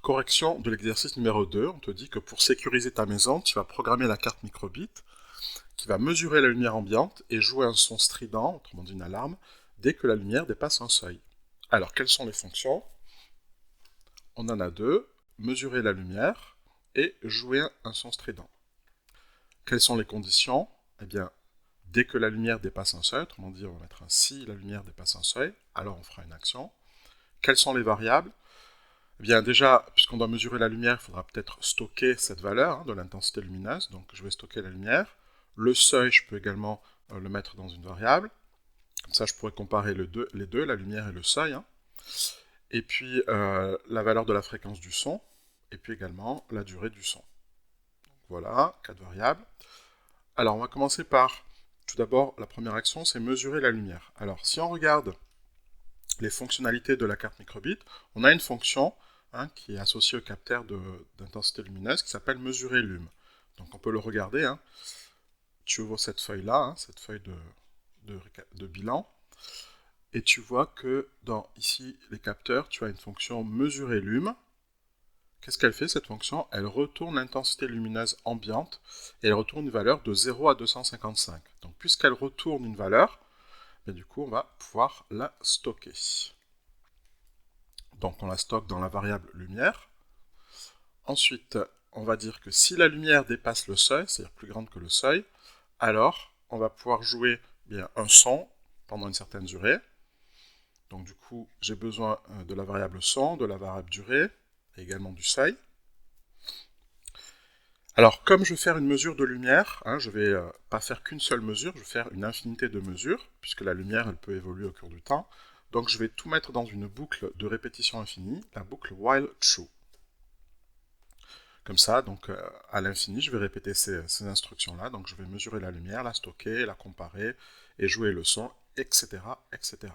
correction de l'exercice numéro 2, on te dit que pour sécuriser ta maison, tu vas programmer la carte microbit qui va mesurer la lumière ambiante et jouer un son strident, autrement dit une alarme, dès que la lumière dépasse un seuil. Alors, quelles sont les fonctions? On en a deux, mesurer la lumière et jouer un son strident. Quelles sont les conditions? Eh bien, dès que la lumière dépasse un seuil, autrement dit, on va mettre un si la lumière dépasse un seuil, alors on fera une action. Quelles sont les variables? Eh bien, déjà, puisqu'on doit mesurer la lumière, il faudra peut-être stocker cette valeur de l'intensité lumineuse. Donc, je vais stocker la lumière. Le seuil, je peux également le mettre dans une variable. Comme ça, je pourrais comparer les deux, la lumière et le seuil. Et puis, la valeur de la fréquence du son. Et puis également, la durée du son. Donc, voilà, 4 variables. Alors, on va commencer par, tout d'abord, la première action, c'est mesurer la lumière. Alors, si on regarde les fonctionnalités de la carte microbit, on a une fonction qui est associée au capteur d'intensité lumineuse qui s'appelle mesurer lum. Donc on peut le regarder. Tu ouvres cette feuille-là, cette feuille de bilan, et tu vois que dans ici les capteurs, tu as une fonction mesurer lum. Qu'est-ce qu'elle fait cette fonction? Elle retourne l'intensité lumineuse ambiante et elle retourne une valeur de 0 à 255. Donc puisqu'elle retourne une valeur, et du coup, on va pouvoir la stocker. Donc, on la stocke dans la variable lumière. Ensuite, on va dire que si la lumière dépasse le seuil, c'est-à-dire plus grande que le seuil, alors on va pouvoir jouer un son pendant une certaine durée. Donc, du coup, j'ai besoin de la variable son, de la variable durée, et également du seuil. Alors, comme je vais faire une mesure de lumière, je ne vais pas faire qu'une seule mesure, je vais faire une infinité de mesures, puisque la lumière, elle peut évoluer au cours du temps. Donc, je vais tout mettre dans une boucle de répétition infinie, la boucle while true. Comme ça, donc, à l'infini, je vais répéter ces instructions-là. Donc, je vais mesurer la lumière, la stocker, la comparer, et jouer le son, etc., etc.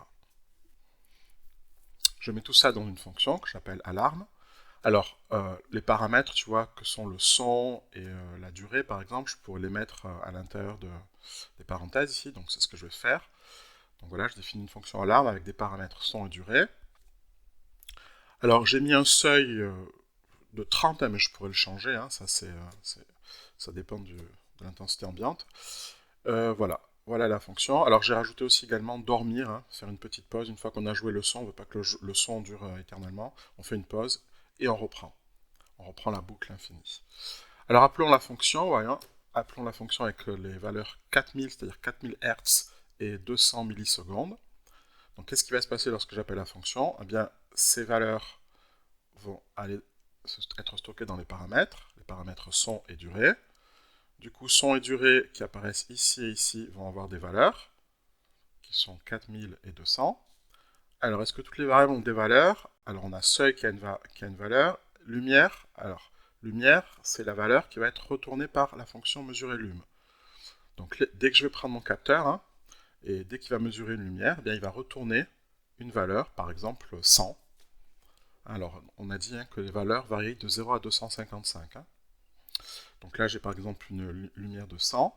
Je mets tout ça dans une fonction que j'appelle alarme. Alors, les paramètres, tu vois, que sont le son et la durée, par exemple, je pourrais les mettre à l'intérieur des parenthèses ici, donc c'est ce que je vais faire. Donc voilà, je définis une fonction alarme avec des paramètres son et durée. Alors, j'ai mis un seuil de 30, mais je pourrais le changer, ça dépend de l'intensité ambiante. Voilà la fonction. Alors, j'ai rajouté aussi également dormir, faire une petite pause. Une fois qu'on a joué le son, on ne veut pas que le son dure éternellement. On fait une pause et on reprend. On reprend la boucle infinie. Alors appelons la fonction, voyons, appelons la fonction avec les valeurs 4000, c'est-à-dire 4000 Hz et 200 millisecondes. Donc qu'est-ce qui va se passer lorsque j'appelle la fonction? Eh bien, ces valeurs vont être stockées dans les paramètres son et durée. Du coup, son et durée qui apparaissent ici et ici vont avoir des valeurs qui sont 4000 et 200. Alors, est-ce que toutes les variables ont des valeurs? Alors, on a seuil qui a une valeur, lumière, alors lumière, c'est la valeur qui va être retournée par la fonction mesurer lum. Donc dès que je vais prendre mon capteur, et dès qu'il va mesurer une lumière, eh bien, il va retourner une valeur, par exemple 100. Alors on a dit que les valeurs varient de 0 à 255. Donc là j'ai par exemple une lumière de 100.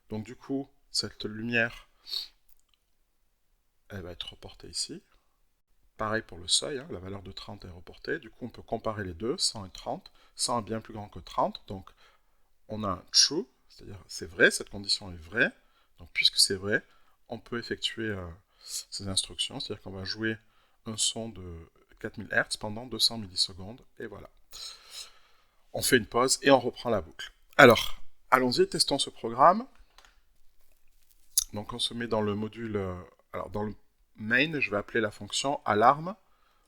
Donc du coup, cette lumière, elle va être reportée ici. Pareil pour le seuil, la valeur de 30 est reportée. Du coup, on peut comparer les deux, 100 et 30. 100 est bien plus grand que 30, donc on a un true, c'est-à-dire c'est vrai, cette condition est vraie. Donc puisque c'est vrai, on peut effectuer ces instructions, c'est-à-dire qu'on va jouer un son de 4000 Hz pendant 200 millisecondes, et voilà. On fait une pause et on reprend la boucle. Alors, allons-y, testons ce programme. Donc on se met dans le module, alors dans le main, je vais appeler la fonction alarme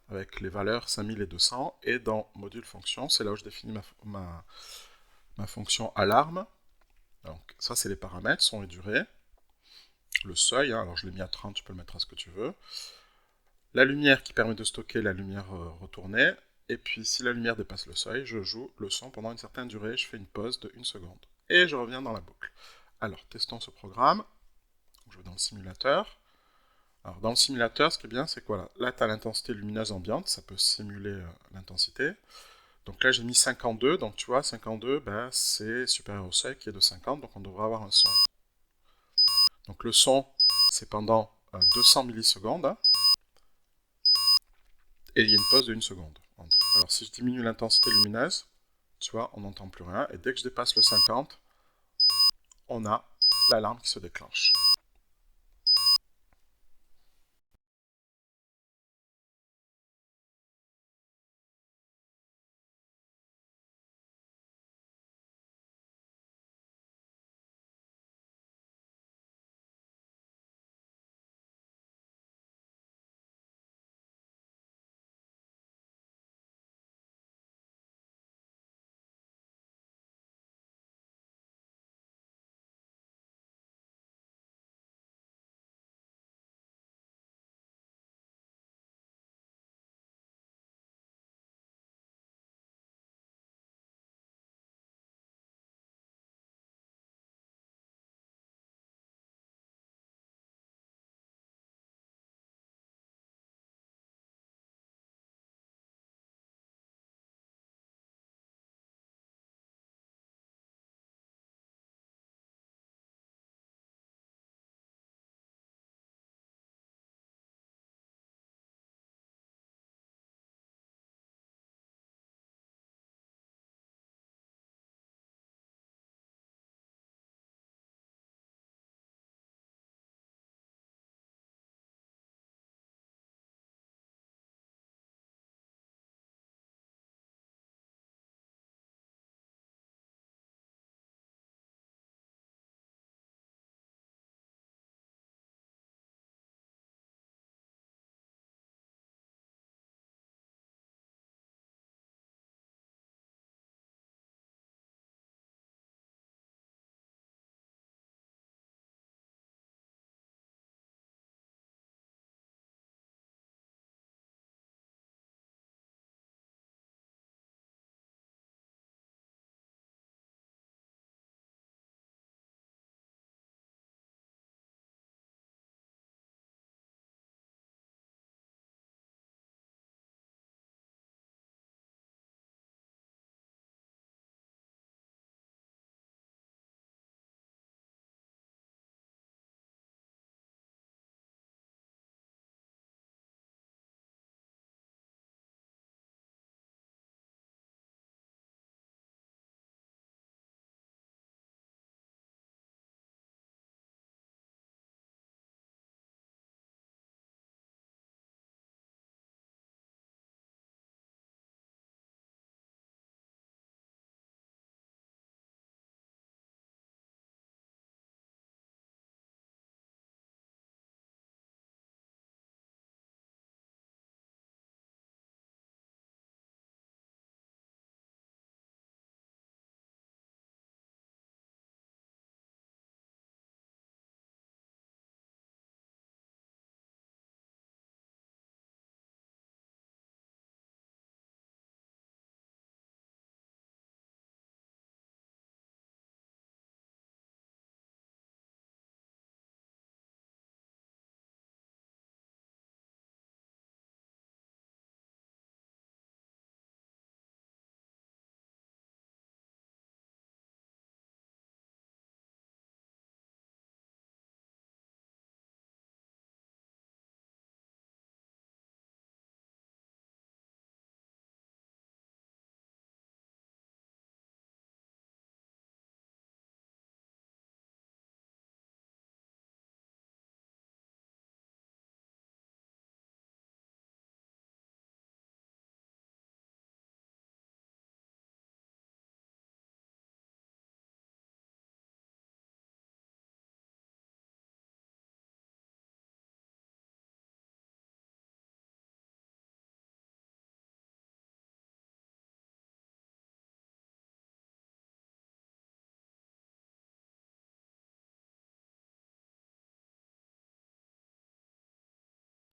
avec les valeurs 5000 et 200, et dans module fonction, c'est là où je définis ma fonction alarme. Donc ça c'est les paramètres, son et durée. Le seuil, alors je l'ai mis à 30, tu peux le mettre à ce que tu veux. La lumière qui permet de stocker la lumière retournée. Et puis si la lumière dépasse le seuil, je joue le son pendant une certaine durée, je fais une pause de 1 seconde. Et je reviens dans la boucle. Alors testons ce programme. Je vais dans le simulateur. Alors dans le simulateur, ce qui est bien, c'est quoi là, tu as l'intensité lumineuse ambiante, ça peut simuler l'intensité. Donc là j'ai mis 52, donc tu vois 52 c'est supérieur au seuil qui est de 50, donc on devrait avoir un son. Donc le son c'est pendant 200 millisecondes, et il y a une pause de 1 seconde entre. Alors si je diminue l'intensité lumineuse, tu vois, on n'entend plus rien. Et dès que je dépasse le 50, on a l'alarme qui se déclenche.